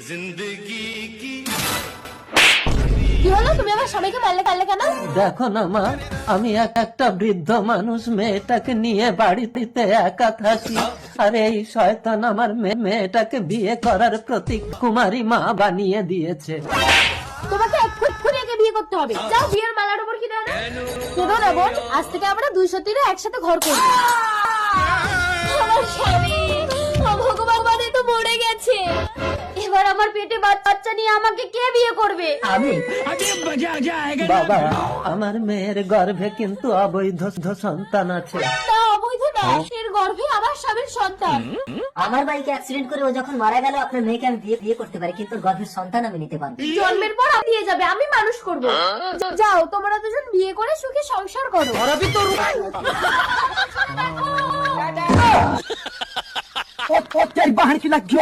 কি হলো, তুমি আমার স্বামীকে মারলে কেন? দেখো না মা, আমি একটা বৃদ্ধ মানুষ, মেয়েটাকে নিয়ে বাড়িতে একা থাকি, আর এই শয়তান আমার মেয়েটাকে বিয়ে করার প্রতীক কুমারী মা বানিয়ে দিয়েছে। তোমাকে এক্ষুনি একে বিয়ে করতে হবে। যাও, বিয়ের মালার উপর কি দাও? কেঁদো না বোন, আজ থেকে আমরা 200 তীরে একসাথে ঘর করবো। আমার স্বামী, ভগবান তো মরে গেছে। এবার আমার পেটে বাচ্চা নিয়ে আমাকে কে বিয়ে করবে? আমি। বাবা, আমার মেয়ের গর্ভে কিন্তু অবৈধ সন্তান আছে। না, অবৈধ না, এর গর্ভে আমার স্বামীর সন্তান। আমার বাইকে অ্যাক্সিডেন্ট করে ও যখন মারা গেল, আপনার মেয়েকে আমি বিয়ে করতে পারি, কিন্তু গর্ভের সন্তান আমি নিতে পারবো। জন্মের পর দিয়ে যাবে, আমি মানুষ করব। যাও, তোমরা দুজন বিয়ে করে সুখে সংসার করো। বাহার কি লাগছে?